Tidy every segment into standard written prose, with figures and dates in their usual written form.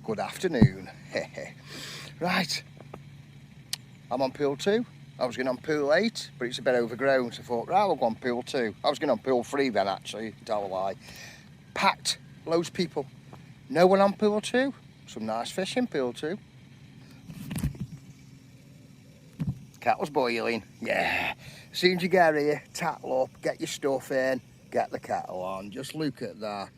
good afternoon. Right, I'm on pool 2. I was going on pool 8, but it's a bit overgrown, so I thought, right, I'll go on pool 2. I was going on pool 3 then, actually, tell a lie. Packed, loads of people. No one on pool 2. Some nice fish in pool 2. Kettle's boiling, yeah. As soon as you get here, tattle up, get your stuff in, get the kettle on. Just look at that.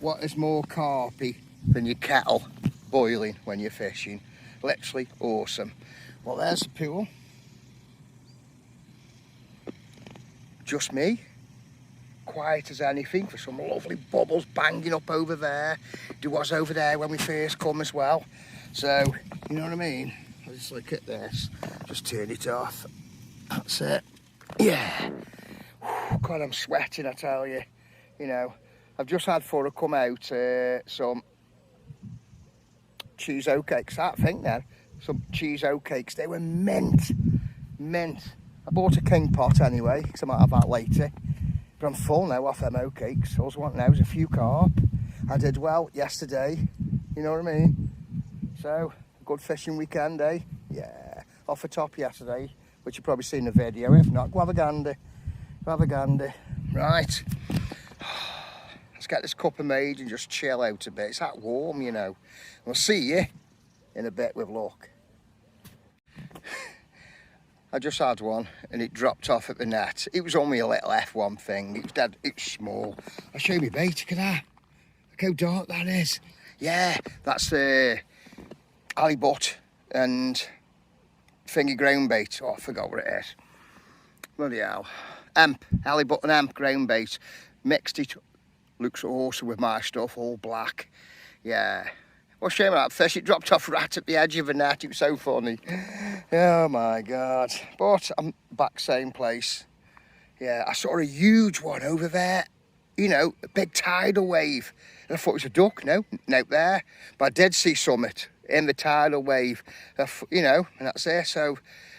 What is more carpy than your kettle boiling when you're fishing? Literally awesome. Well, there's the pool. Just me. Quiet as anything, for some lovely bubbles banging up over there. There was over there when we first come as well. So, you know what I mean? I'll just look at this. Just turn it off. That's it. Yeah. God, I'm sweating, I tell you. You know, I've just had for a come out some cheese oatcakes. I think now, some cheese oatcakes. They were mint. I bought a king pot anyway, because I might have that later. But I'm full now off them oatcakes. All I want now is a few carp. I did well yesterday. You know what I mean? So, good fishing weekend, eh? Yeah. Off the top yesterday, which you've probably seen the video. If not, go have a gander. Go have a gander. Right. Let's get this cuppa made and just chill out a bit. It's that warm, you know. We'll see you in a bit with luck. I just had one and it dropped off at the net. It was only a little F1 thing. It was dead, it's small. I'll show you my bait, look at that. Look how dark that is. Yeah, that's the halibut and thingy ground bait. Oh, I forgot what it is. Bloody hell. Halibut and hemp ground bait. Mixed it, looks awesome with my stuff, all black. Yeah. What a shame of that fish, it dropped off right at the edge of the net. It was so funny. Oh my God. But I'm back same place. Yeah, I saw a huge one over there. You know, a big tidal wave. And I thought it was a duck, no there. But I did see summit in the tidal wave, you know, and that's it. So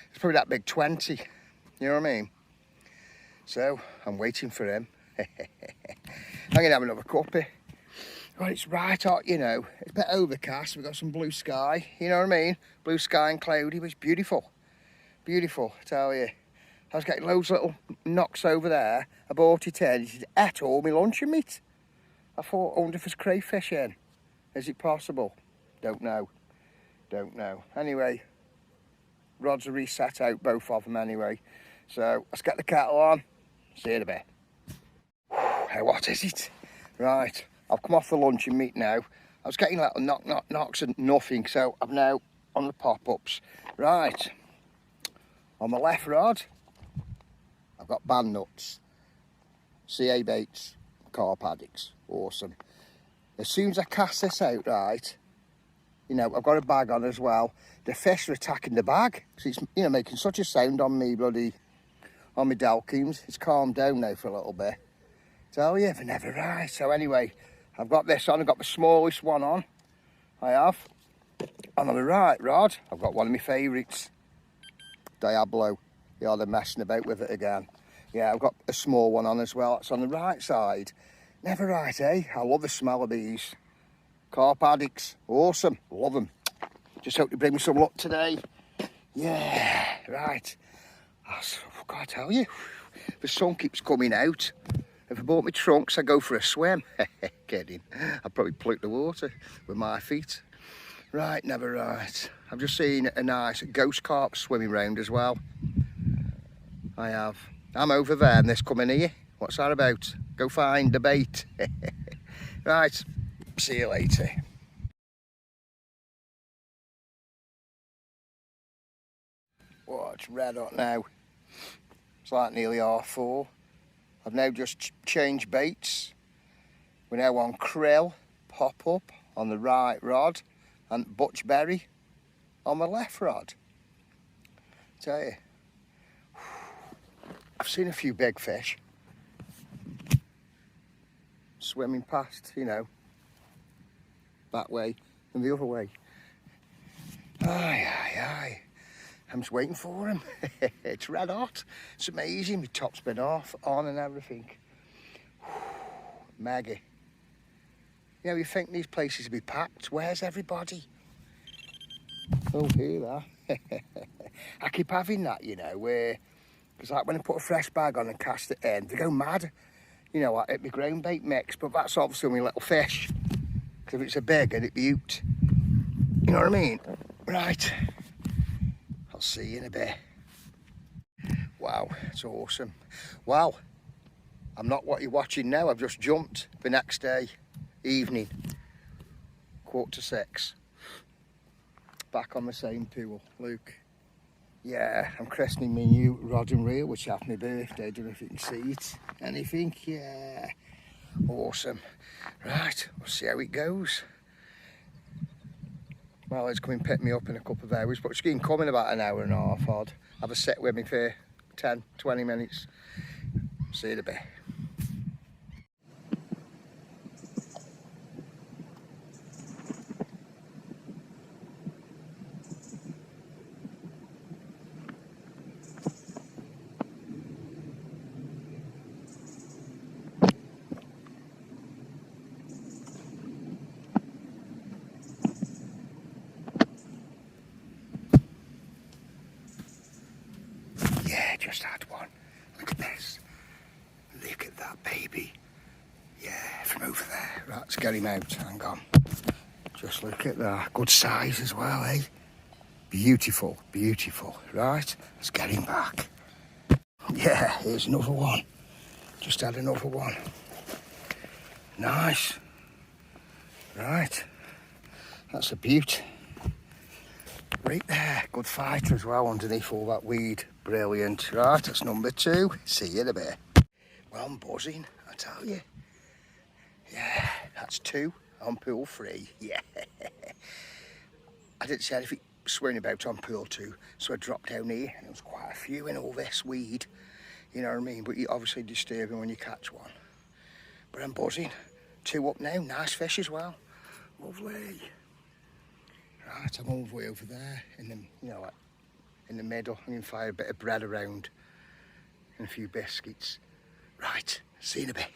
it's probably that big 20, you know what I mean? So I'm waiting for him. I'm gonna have another cuppy. Well, it's right hot, you know. It's a bit overcast. We've got some blue sky, you know what I mean? Blue sky and cloudy, but it's beautiful. Beautiful, I tell you. I was getting loads of little knocks over there. I bought it in. It ate all my luncheon meat. I thought, I wonder if there's crayfish in. Is it possible? Don't know. Don't know. Anyway, rods are reset out, both of them anyway. So, let's get the kettle on. See you in a bit. How hot is it? Right. I've come off the luncheon meat now. I was getting little knocks and nothing, so I'm now on the pop-ups. Right, on the left rod, I've got band nuts, CA baits, carp addicts, awesome. As soon as I cast this out, right, you know, I've got a bag on as well. The fish are attacking the bag, so it's, you know, making such a sound on me, on my Delkins. It's calmed down now for a little bit. Tell you, they're never right. So anyway, I've got this on, I've got the smallest one on, I have. And on the right rod, I've got one of my favourites, Diablo. Yeah, they're messing about with it again. Yeah, I've got a small one on as well, it's on the right side. Never right, eh? I love the smell of these. Carp addicts, awesome, love them. Just hope to bring me some luck today. Yeah, right. I've got to tell you, the sun keeps coming out. If I bought my trunks, I'd go for a swim. Kidding. I'd probably pollute the water with my feet. Right, never right. I've just seen a nice ghost carp swimming round as well. I have. I'm over there and this coming here. What's that about? Go find the bait. Right, see you later. Oh, it's red hot now. It's like nearly 4:30. I've now just changed baits. We're now on krill, pop up on the right rod and butchberry on the left rod. Tell you, I've seen a few big fish swimming past, you know, that way and the other way. Aye. I'm just waiting for him. It's red hot. It's amazing. My top's been off, on and everything. Maggie. You know, you think these places would be packed. Where's everybody? Oh, here they are. I keep having that, you know, where... Because like when I put a fresh bag on and cast it in, they go mad. You know, like it'd be ground bait mix, but that's obviously only little fish. Because if it's a big, it'd be hooked. You know what I mean? Right. I'll see you in a bit. Wow, it's awesome. Well, I'm not what you're watching now. I've just jumped the next day, evening, 5:45. Back on the same pool, Luke. Yeah, I'm christening my new rod and reel, which happened my birthday. Don't know if you can see it. Anything? Yeah. Awesome. Right, we'll see how it goes. Well, it's coming pick me up in a couple of hours, but it's going to come in about an hour and a half odd. Have a sit with me for 10, 20 minutes. See you in a bit. Yeah, just had one. Look at this. Look at that baby. Yeah, from over there. Right, let's get him out. Hang on. Just look at that. Good size as well, eh? Beautiful, beautiful. Right, let's get him back. Yeah, here's another one. Just had another one. Nice. Right. That's a beaut. Right there. Good fighter as well underneath all that weed. Brilliant. Right, that's number 2. See you in a bit. Well, I'm buzzing, I tell you. Yeah, that's 2 on pool 3. Yeah. I didn't see anything swimming about on pool 2, so I dropped down here and there was quite a few in all this weed. You know what I mean? But you're obviously disturbing when you catch one. But I'm buzzing. 2 up now. Nice fish as well. Lovely. Right, I'm all the way over there in the, you know, like in the middle. I'm going to fire a bit of bread around and a few biscuits. Right, see you in a bit.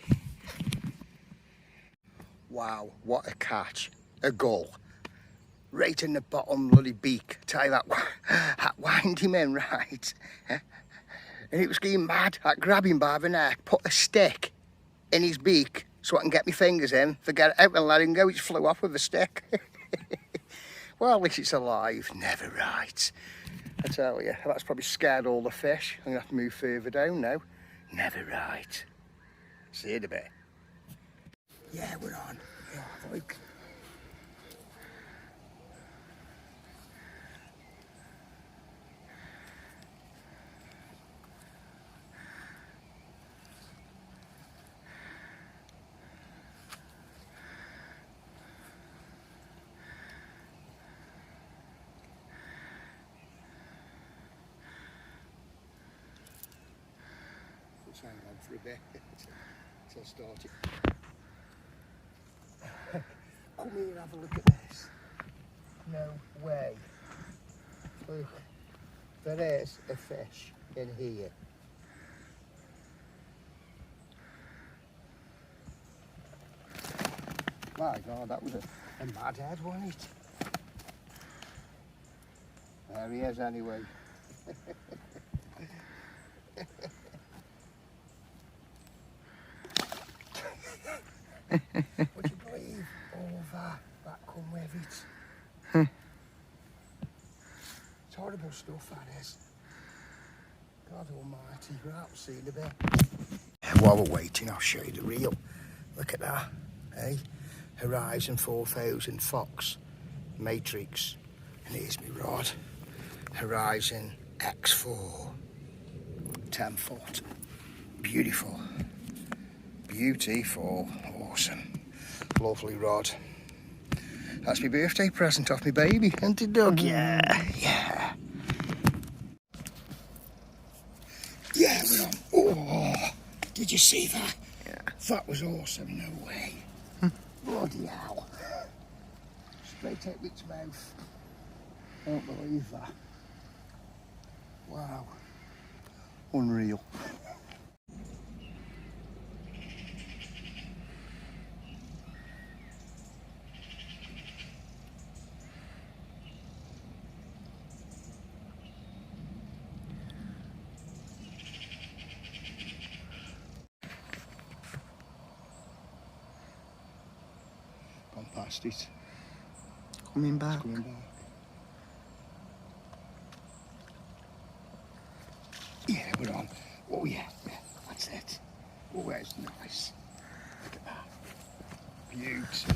Wow, what a catch. A gull. Right in the bottom bloody beak. Tell you that wind him in, right? And it was getting mad. I grabbed him by the neck, put a stick in his beak so I can get my fingers in, forget it out and let him go. He just flew off with the stick. Well, at least it's alive. Never right. I tell you, that's probably scared all the fish. I'm going to have to move further down now. Never right. See you in a bit. Yeah, we're on. Yeah, like... Hang on for a bit until I start it. Come here and have a look at this. No way. Look, there is a fish in here. My God, that was a mad head, wasn't it? There he is anyway. Would you believe all that come with it? It's horrible stuff, that is. God almighty, right, we'll see in a bit. While we're waiting, I'll show you the reel. Look at that, eh? Horizon 4000 Fox Matrix. And here's my rod. Horizon X4. 10 foot. Beautiful. Beautiful. Awesome. Lovely rod. That's my birthday present off my baby, isn't it, Doug? Yeah, yeah. Yeah, we're on. Oh, did you see that? Yeah. That was awesome, no way. Bloody hell. Straight out its mouth. I don't believe that. Wow. Unreal. past it. Coming back. It's coming back. Yeah, we're on. Oh yeah, yeah, that's it. Oh, it's nice. Look at that. Beautiful.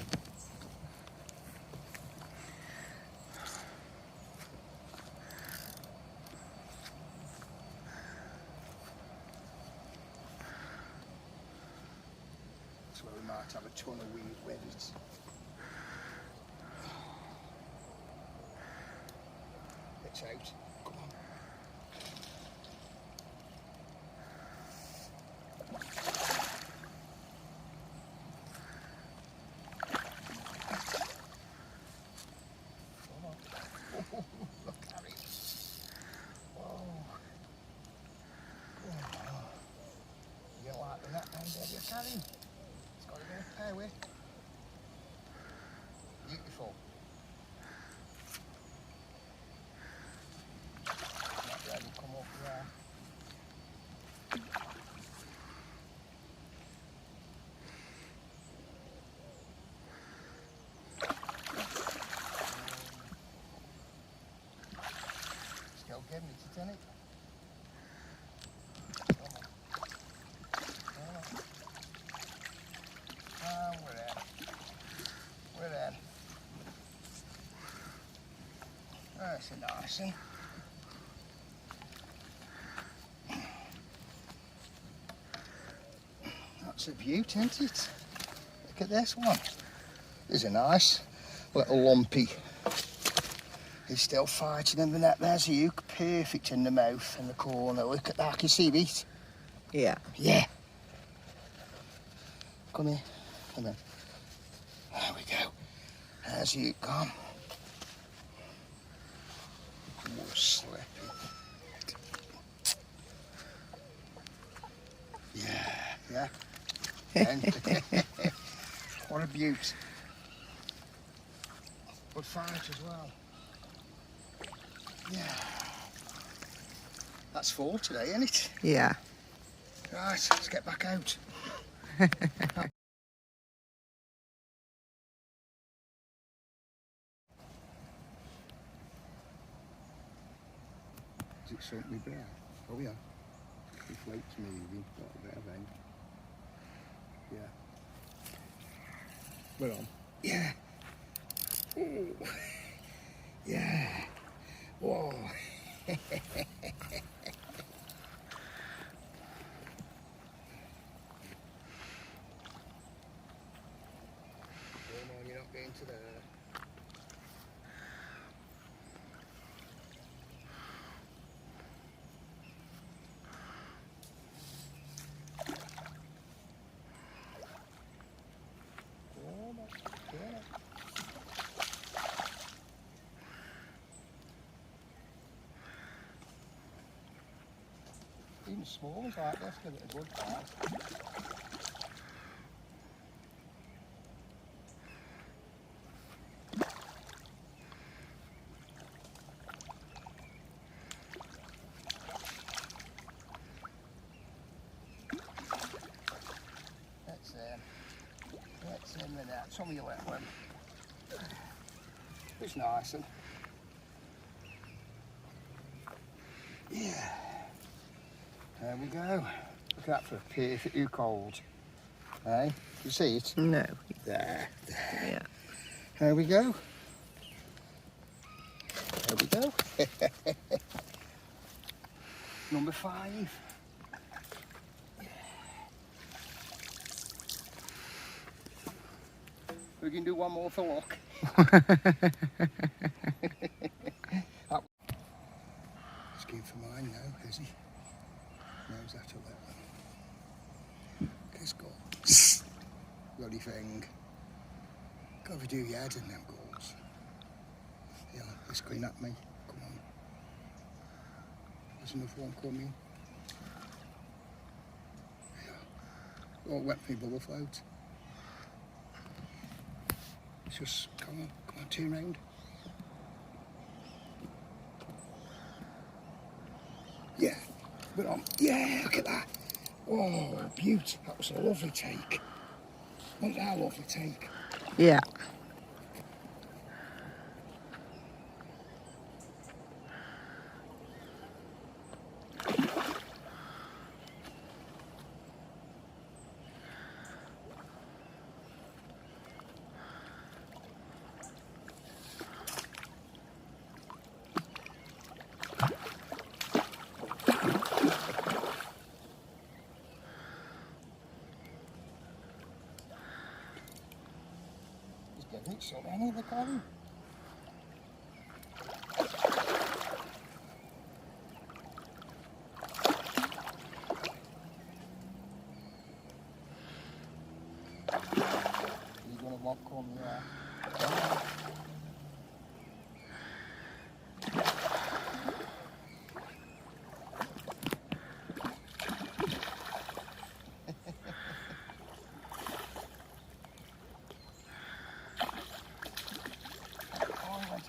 That's where we might have a ton of weed with it. It's out. Come on. Look at it. Oh. You don't like the net then, do you, Carrie? It's got a bit of power. Beautiful. Not ready to come up there. Still giving it, isn't it? We're in. We're in. That's a nice one. That's a beaut, isn't it? Look at this one. There's a nice little lumpy. He's still fighting in the net. There's a hook, perfect in the mouth and the corner. Look at that. Can you see it? Yeah. Yeah. Come here. Come here. There we go. There's you gone. Oh, slippy. Yeah, yeah. What a beaut. Good fight as well. Yeah. That's 4 today, isn't it? Yeah. Right, let's get back out. Is it something we bear? Oh yeah. The float's moving, got a bit of end. Yeah. We're on. Yeah. Oh. Yeah. Whoa. Come on, you're not getting to there. Even small ones like this give it a good bite. Let's in with that. Some of you let one. It's nice and yeah. There we go. Look at that for a perfect hook hold. Hey, you see it? No. There. Yeah. There we go. There we go. Number 5. We can do one more for luck. He's going for mine now, is he? No, is that a little? Kiss goal. Bloody thing. Got to do your head in them goals. Yeah, he's going at me. Come on. There's another one coming. Yeah. Oh, it went for me bubble float. Just come on, turn round. Yeah, we're on. Yeah, look at that. Oh, beaut. That was a lovely take. Wasn't that a lovely take? Yeah. ain't so many, look at him. He's gonna walk on, yeah.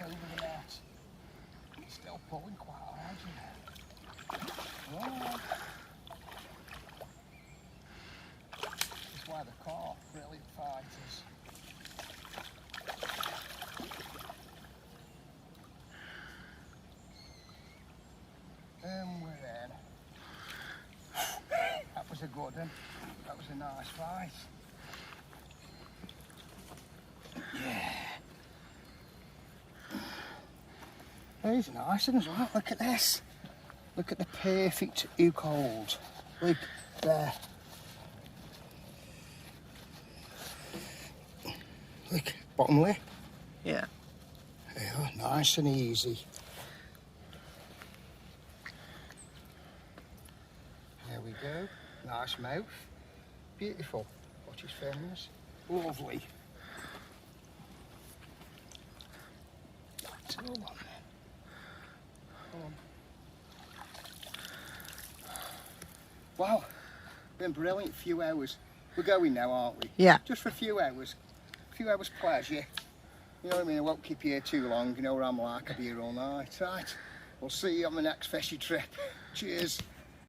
Over the net. He's still pulling quite hard, you know. Oh. That's why the Carp, brilliant fighters. We're in. That was a good one. That was a nice fight. Yeah. He's nice as well. Look at this. Look at the perfect hook hold. Look there. Look, bottom lip. Yeah. Yeah, nice and easy. There we go. Nice mouth. Beautiful. Watch his fins. Lovely. That's all on. Wow, been brilliant few hours. We're going now, aren't we? Yeah. Just for a few hours. A few hours pleasure. You know what I mean? I won't keep you here too long. You know what I'm like, I'll be here all night. Right, we'll see you on the next fishing trip. Cheers.